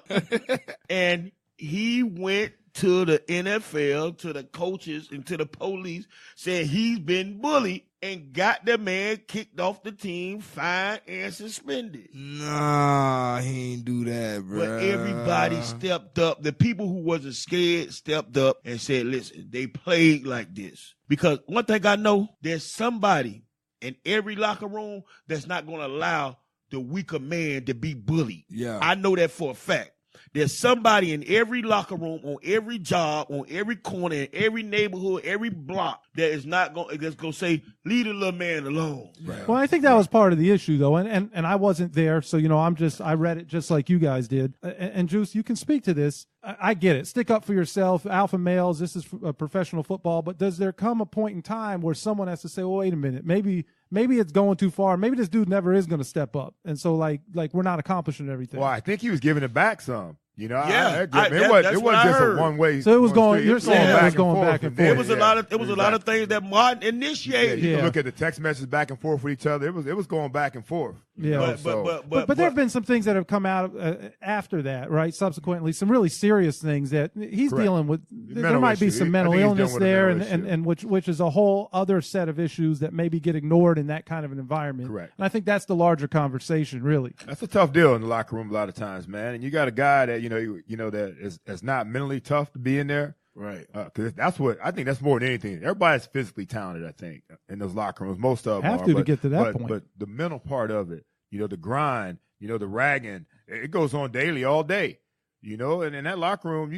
and he went to the NFL, to the coaches, and to the police, said he's been bullied, and got the man kicked off the team, fined, and suspended. Nah, he ain't do that, bro. But everybody stepped up. The people who wasn't scared stepped up and said, listen, they played like this. Because one thing I know, there's somebody in every locker room that's not going to allow the weaker man to be bullied. Yeah. I know that for a fact. There's somebody in every locker room, on every job, on every corner, in every neighborhood, every block that is not going to say, leave the little man alone. Right. Well, I think that was part of the issue, though, and I wasn't there, so you know, I read it just like you guys did. And Juice, you can speak to this. I get it. Stick up for yourself, alpha males. This is professional football, but does there come a point in time where someone has to say, well, wait a minute, maybe it's going too far. Maybe this dude never is going to step up, and so like we're not accomplishing everything. Well, I think he was giving it back some. You know, Yeah, it wasn't just a one way. So it was going. You're saying it was going back and forth. It was a lot of things that Martin initiated. You can look at the text messages back and forth with each other. It was going back and forth. Yeah, but there have been some things that have come out after that, right? Subsequently, some really serious things that he's dealing with. There might be some mental illness there, and which is a whole other set of issues that maybe get ignored in that kind of an environment. Correct. And I think that's the larger conversation, really. That's a tough deal in the locker room a lot of times, man. And you got a guy that you know that is not mentally tough to be in there. Right. Because that's what I think. That's more than anything. Everybody's physically talented, I think, in those locker rooms. Most of them have are, to get to that point. But the mental part of it, you know, the grind, you know, the ragging, it goes on daily, all day. You know, and in that locker room,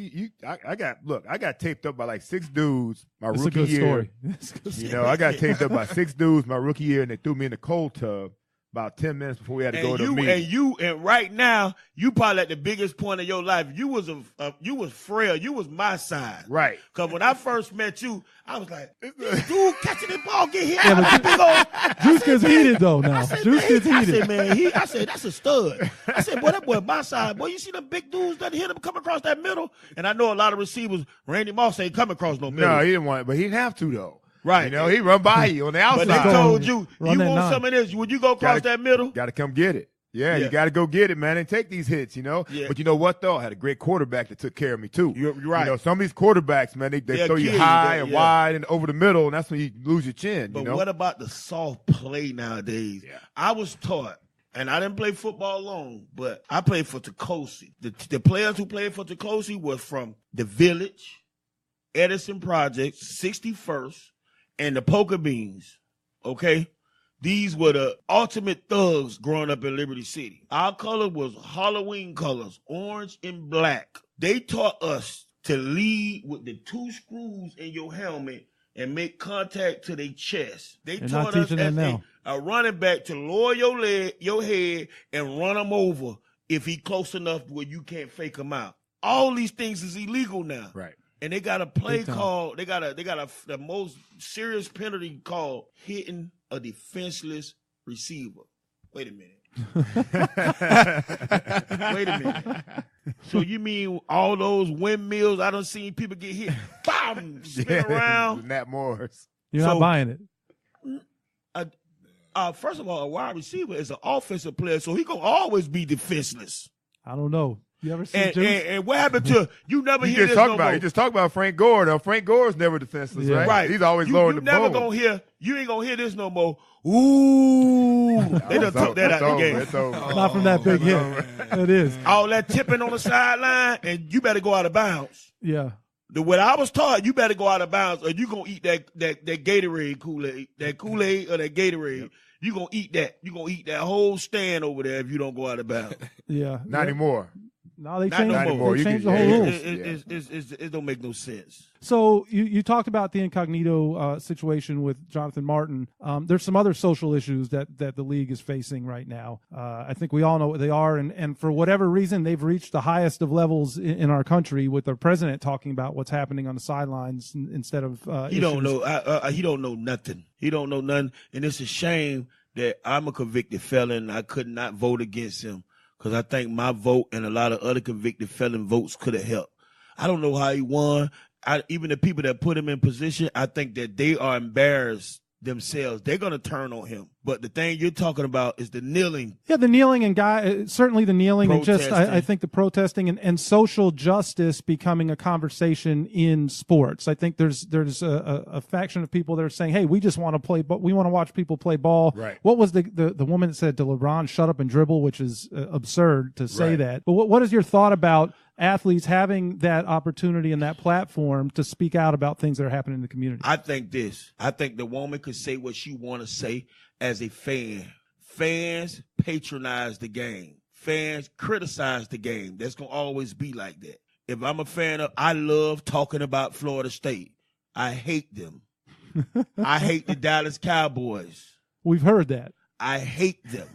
I got taped up by like 6 dudes my That's rookie a good year. Story. You know, I got taped up by 6 dudes my rookie year, and they threw me in the cold tub about 10 minutes before we had to go to the meeting. And right now, you probably at the biggest point of your life. You was frail. You was my size. Right. Because when I first met you, I was like, this dude catching the ball, get hit out of the big old. Juice gets heated though now. Juice gets heated. I said, man, I said, that's a stud. I said, boy, that boy my size. Boy, you see the big dudes that hit him come across that middle? And I know a lot of receivers, Randy Moss ain't come across no middle. No, he didn't want it, but he didn't have to though. Right. You know, he run by you on the outside. But they told you Run that want nine. some of this. Would you go across that middle? Got to come get it. Yeah, you got to go get it, man, and take these hits, you know. Yeah. But you know what, though? I had a great quarterback that took care of me, too. You're right. You know, some of these quarterbacks, man, they throw you high and wide and over the middle, and that's when you lose your chin, But you know? what about the soft play nowadays? Yeah. I was taught, and I didn't play football long, but I played for Tecose. The players who played for Tecose were from the Village, Edison Projects, 61st, and the Poker Beans, okay? These were the ultimate thugs growing up in Liberty City. Our color was Halloween colors, orange and black. They taught us to lead with the 2 screws in your helmet and make contact to their chest. They They're taught not us teaching that as now. a running back to lower your head and run him over if he close enough where you can't fake him out. All these things is illegal now. Right. And they got a play Big time. called. They got the most serious penalty called hitting a defenseless receiver. Wait a minute. Wait a minute. So you mean all those windmills I done seen people get hit, bam, spin around? Nat Morris. You're not buying it. First of all, a wide receiver is an offensive player, so he gonna always be defenseless. I don't know. You ever see and what happened to you? Never hear this no more. You just talk about Frank Gore. Now Frank Gore's never defenseless, right? He's always lowering the never bone. You ain't gonna hear this no more. Ooh, they done took that out of the game. Not from that big hit. It is. All that tipping on the sideline, and you better go out of bounds. Yeah. What I was taught, you better go out of bounds, or you gonna eat that Gatorade Kool-Aid, that Kool-Aid or that Gatorade. Yep. You gonna eat that. You gonna eat that whole stand over there if you don't go out of bounds. Yeah. Not anymore. No, they changed the whole rules. It don't make no sense. So you talked about the incognito situation with Jonathan Martin. There's some other social issues that the league is facing right now. I think we all know what they are, and for whatever reason, they've reached the highest of levels in our country, with the president talking about what's happening on the sidelines instead of he don't know. He don't know nothing. He don't know nothing, and it's a shame that I'm a convicted felon. I could not vote against him, because I think my vote and a lot of other convicted felon votes could have helped. I don't know how he won. Even the people that put him in position, I think that they are embarrassed themselves. They're going to turn on him. But the thing you're talking about is the kneeling. Yeah, the kneeling and certainly the kneeling and just I think the protesting and social justice becoming a conversation in sports. I think there's a faction of people that are saying, hey, we just want to play, but we want to watch people play ball. Right. What was the woman that said to LeBron, shut up and dribble, which is absurd to say that. But what is your thought about athletes having that opportunity and that platform to speak out about things that are happening in the community? I think the woman could say what she want to say as a fan. Fans patronize the game. Fans criticize the game. That's going to always be like that. If I'm a fan I love talking about Florida State. I hate them. I hate the Dallas Cowboys. We've heard that. I hate them.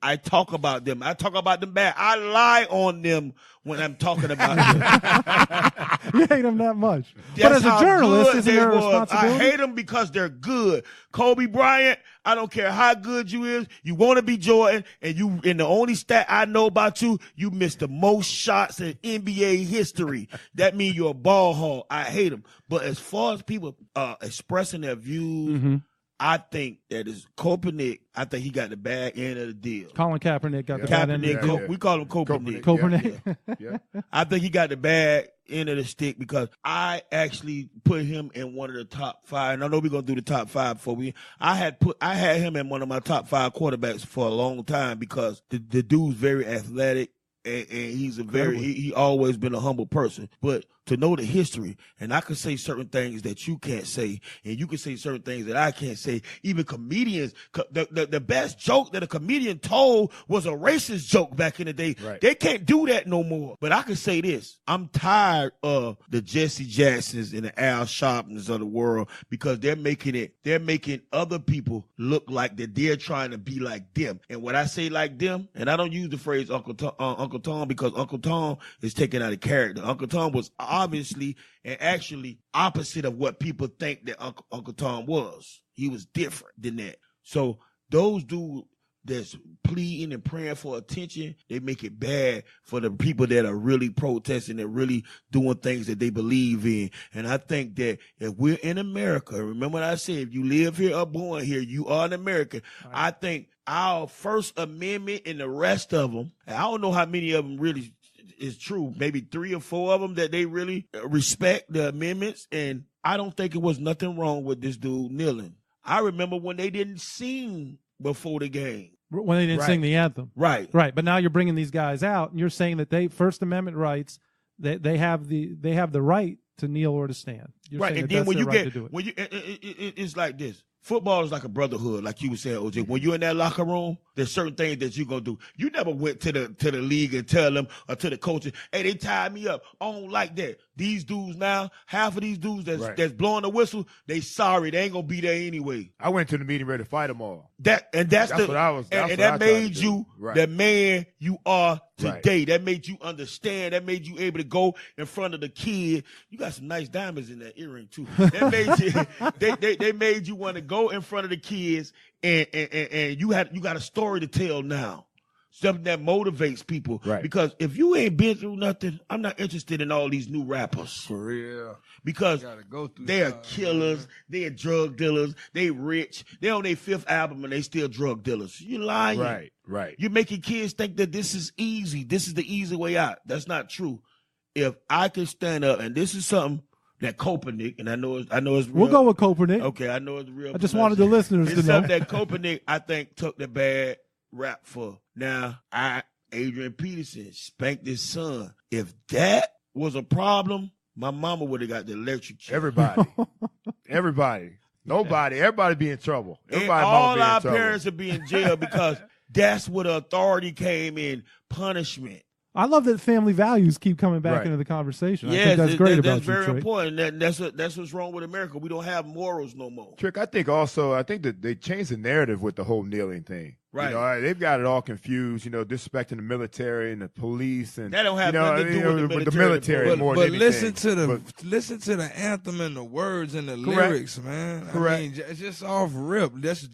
I talk about them. I talk about them bad. I lie on them when I'm talking about them. You hate them that much. That's but as a journalist, isn't there a I responsibility? hate them because they're good. Kobe Bryant, I don't care how good you is. You want to be Jordan, and the only stat I know about you missed the most shots in NBA history. That means you're a ball hog. I hate them. But as far as people expressing their views, I think that is Kaepernick. I think he got the bad end of the deal. Colin Kaepernick got the bad end of the deal. We call him Kaepernick. Kaepernick. Yeah. I think he got the bad end of the stick because I actually put him in one of the top 5. And I know we're gonna do the top 5 before I had him in one of my top 5 quarterbacks for a long time because the dude's very athletic. And he's he always been a humble person. But to know the history, and I can say certain things that you can't say, and you can say certain things that I can't say. Even comedians, the best joke that a comedian told was a racist joke back in the day. Right. They can't do that no more. But I can say this. I'm tired of the Jesse Jacksons and the Al Sharptons of the world because they're making other people look like that they're trying to be like them. And when I say like them, and I don't use the phrase Uncle Tom because Uncle Tom is taken out of character. Uncle Tom was obviously and actually opposite of what people think that Uncle Tom was. He was different than that. So those dudes that's pleading and praying for attention, they make it bad for the people that are really protesting, that really doing things that they believe in. And I think that if we're in America, remember what I said, if you live here or born here, you are an American. Right. I think our First Amendment and the rest of them, and I don't know how many of them really is true, maybe 3 or 4 of them that they really respect the amendments. And I don't think it was nothing wrong with this dude kneeling. I remember when they didn't sing before the game. When they didn't sing the anthem. Right. Right. But now you're bringing these guys out and you're saying that they First Amendment rights, they have the right to kneel or to stand. You're right. saying And that then when you right get, to do it. when you, it's like this. Football is like a brotherhood, like you were saying, OJ. When you're in that locker room, there's certain things that you're going to do. You never went to the league and tell them or to the coaches, hey, they tied me up. I don't like that. These dudes now, half of these dudes that's blowing the whistle, they sorry. They ain't going to be there anyway. I went to the meeting ready to fight them all. That's what I was. And that made you the man you are today. Right. That made you understand. That made you able to go in front of the kid. You got some nice diamonds in that earring too. That made you. They made you want to go in front of the kids and you got a story to tell now. something that motivates people. Right. Because if you ain't been through nothing, I'm not interested in all these new rappers. For real. Because Gotta go through they are stuff, killers, they are drug dealers, they rich, they on their 5th album and they still drug dealers. You lying. Right. You're making kids think that this is easy. This is the easy way out. That's not true. If I can stand up, and this is something that Copernic, and I know it's real. We'll go with Copernic. Okay, I know it's real. I just wanted the listeners it's to know. something that Copernic, I think, took the bad rap for. Now, Adrian Peterson spanked his son. If that was a problem, my mama would have got the electric chair. Everybody. Nobody. Everybody be in trouble. Everybody And all mama be in our trouble. parents would be in jail because that's where the authority came in, punishment. I love that family values keep coming back Right. into the conversation. I Yes, think that's great that's about very you, Trick. important. That's what's wrong with America. We don't have morals no more. Trick, I think that they changed the narrative with the whole kneeling thing. Right. You know, they've got it all confused, disrespecting the military and the police and That don't have nothing to do with the military more But than listen anything. listen to the anthem and the words and the Correct. lyrics, man. Correct. I mean, it's just off rip. That's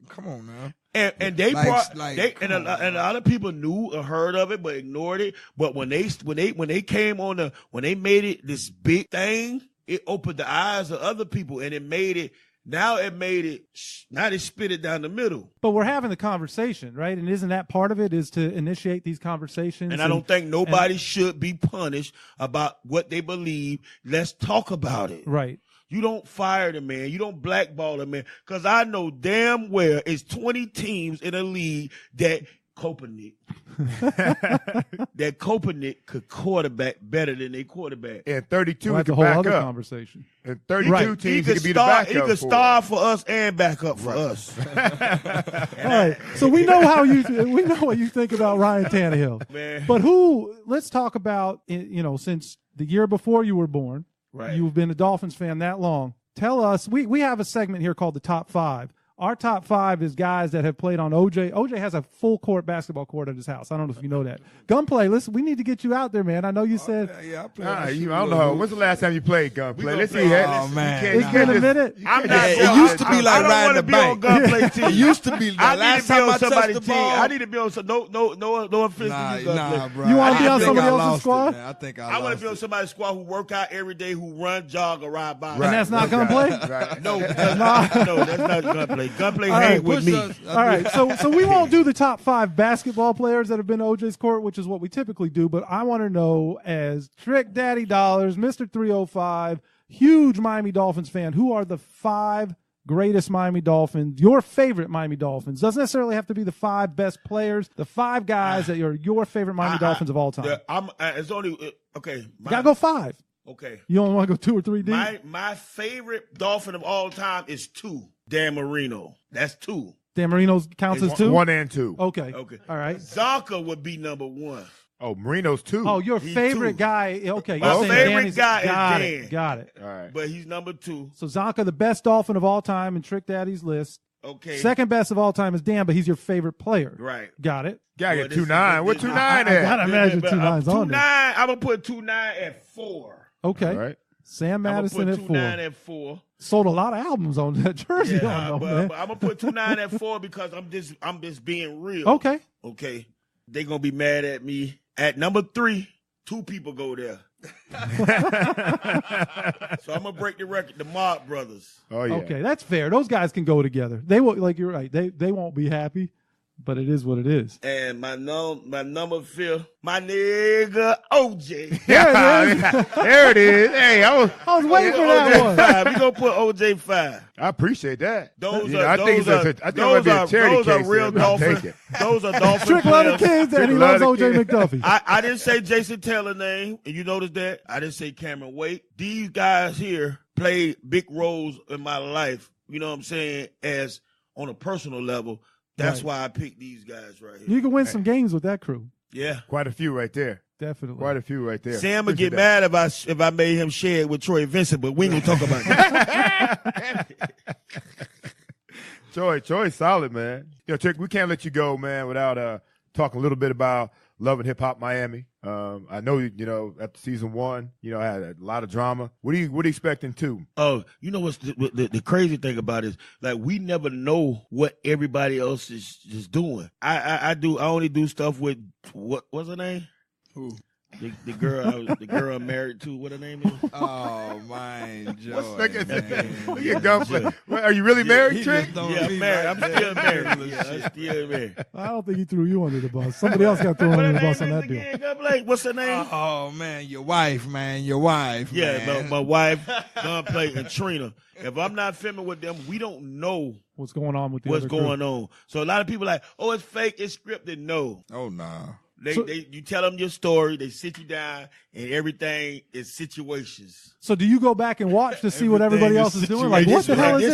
come on now. And they Like- brought like, and a lot of people knew or heard of it but ignored it. But when they came on when they made it this big thing, it opened the eyes of other people and now they spit it down the middle. But we're having the conversation, right? And isn't that part of it, is to initiate these conversations? And I don't think nobody should be punished about what they believe. Let's talk about it. Right. You don't fire the man. You don't blackball the man. Because I know damn well it's 20 teams in a league that Copernic could quarterback better than they quarterback. And 32 Well, he that's a could whole back other up. conversation. And 32 Right. teams he could be the backup He could for. star for us and back up for us. All right. So we know what you think about Ryan Tannehill. Man. But let's talk about, since the year before you were born, Right. you've been a Dolphins fan that long. Tell us, we have a segment here called the Top 5. Our top 5 is guys that have played on OJ. OJ has a full court basketball court at his house. I don't know if you know that. Gunplay, listen, we need to get you out there, man. I know you said. Yeah, I play. I don't know. When's the last time you played Gunplay? Let's see. Oh, man. It's been a minute. I'm not. It used to be like riding the be on bank. Gunplay team. It used to be the I need last to be time on I touched somebody's the team. ball. I need to be on some. No offense to you, Gunplay. bro. You wanna I be on think somebody I else's lost it, squad? man. I think I want lost to be on it. somebody's squad who work out every day, who run, jog, or ride by. And that's not Gunplay? Right. No, that's not Gunplay. Gunplay All hang right, with me. All right, so we won't do the top 5 basketball players that have been OJ's court, which is what we typically do, but I want to know, as Trick Daddy Dollars, Mr. 305, huge Miami Dolphins fan, who are the 5 greatest Miami Dolphins, your favorite Miami Dolphins? Doesn't necessarily have to be the 5 best players, the 5 guys that are your favorite Miami Dolphins of all time. It's only okay. You gotta go 5. Okay. You don't want to go 2 or 3 deep? My favorite Dolphin of all time is 2. Dan Marino. That's 2. Dan Marino counts as 2? 1 and 2. Okay. Okay. All right. Zonka would be number 1. Oh, Marino's 2. Oh, your He's favorite 2. guy. Okay. My you're saying favorite Danny's- guy is got Dan. it. Got it. All right. But he's number 2. So Zonka, the best Dolphin of all time in Trick Daddy's list. Okay. Second best of all time is Dan, but he's your favorite player. Right. Got it. Gotta Well, get 2-9. What 2-9 at? I gotta imagine But, 2-9's on 2-9. there. I'm gonna put 2-9 at 4. Okay. All right. Sam Madison I'm at gonna put 2-9 4. at 4. Sold a lot of albums on that jersey. Yeah, on, though, but man. I'm gonna put 2-9 at 4 because I'm just being real. Okay. Okay. They gonna be mad at me. At number 3, 2 people go there. So I'm gonna break the record. The Mob Brothers. Oh, yeah. Okay, that's fair. Those guys can go together. They will, like you're right. They won't be happy, but it is what it is. And my number 5, my nigga OJ. There it is. Hey, I was waiting for that one. 5. We gonna put OJ 5. I appreciate that. Those You are know, I think those it are might be a charity those are case real there, but I'll take Dolphins. it. Those are Dolphin Trick love the players. kids and he Trick loves love the OJ kids. McDuffie. I didn't say Jason Taylor name, and you notice that? I didn't say Cameron Wake. These guys here played big roles in my life, you know what I'm saying, as on a personal level. That's Right. why I picked these guys right here. You can win some games with that crew. Yeah. Quite a few right there. Definitely. Quite a few right there. Sam would Appreciate get that. mad if I made him share it with Troy Vincent, but we ain't gonna talk about that. Troy's solid, man. Trick, we can't let you go, man, without talking a little bit about Love and Hip Hop Miami. I know, after season 1, I had a lot of drama. What are you expecting too? Oh, you know what's the crazy thing about it is, like, we never know what everybody else is just doing. I only do stuff with what's her name? Who? The girl I'm married to, what her name is? Oh, man, Joe. Look at Gunplay. Are you really married, Trick? Yeah, I'm married. I'm still married. I'm still married. I don't think he threw you under the bus. Somebody else got thrown under the bus on that deal. Gunplay, what's her name? Oh, man, your wife, man. Yeah, man. My wife, Gunplay, and Trina. If I'm not filming with them, we don't know what's going on with what's going on. So a lot of people are like, oh, it's fake, it's scripted. No. Oh, nah. You tell them your story, they sit you down, and everything is situations. So do you go back and watch to see what everybody else is doing? Like, what the hell is this?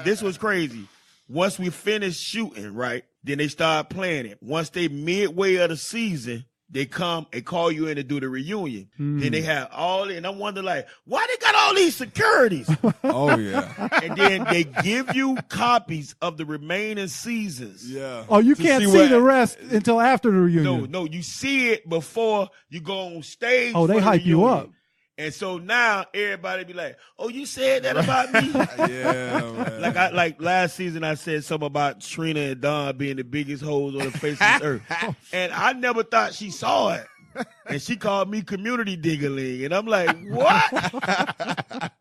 This was crazy. Once we finished shooting, right, then they start playing it. Once they midway of the season, they come and call you in to do the reunion. Then they have and I'm wondering, like, why they got all these securities? Oh, yeah. And then they give you copies of the remaining seasons. Yeah. Oh, you can't see the rest until after the reunion. No, you see it before you go on stage. Oh, they hype you up. And so now everybody be like, "Oh, you said that about me?" Yeah, man. Like last season, I said something about Trina and Don being the biggest hoes on the face of the earth, and I never thought she saw it. And she called me community diggling, and I'm like, "What?"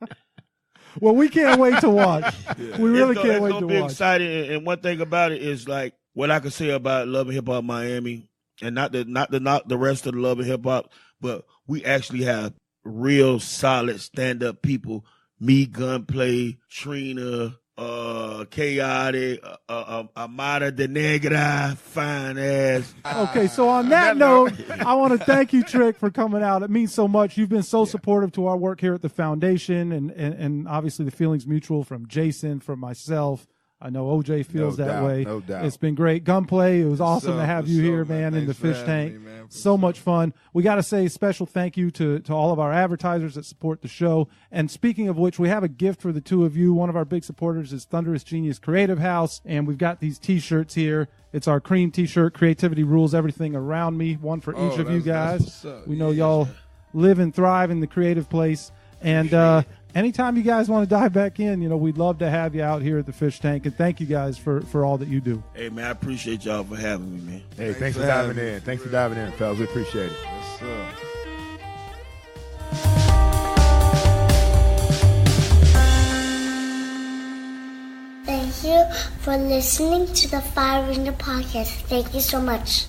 Well, we can't wait to watch. We really can't wait to watch. It's gonna be exciting. And one thing about it is, like, what I can say about Love and Hip Hop Miami, and not the rest of the Love and Hip Hop, but we actually have real solid stand-up people. Me, Gunplay, Trina, Chaotic, Amada De Negra, fine ass. Okay, so on that note, I want to thank you, Trick, for coming out. It means so much. You've been so supportive to our work here at the foundation, and obviously the feeling's mutual from Jason, from myself. I know OJ feels that way. No doubt. It's been great. Gunplay, it was awesome to have you here, man, in the fish tank. So much fun. We got to say a special thank you to all of our advertisers that support the show. And speaking of which, we have a gift for the two of you. One of our big supporters is Thunderous Genius Creative House, and we've got these T-shirts here. It's our cream T-shirt, Creativity Rules Everything Around Me, one for each of you guys. We know y'all live and thrive in the creative place. And anytime you guys want to dive back in, we'd love to have you out here at the fish tank. And thank you guys for all that you do. Hey, man, I appreciate y'all for having me, man. Hey, thanks for diving in. Thanks for diving in, fellas. We appreciate it. Yes, sir. Thank you for listening to the Fire Ranger podcast. Thank you so much.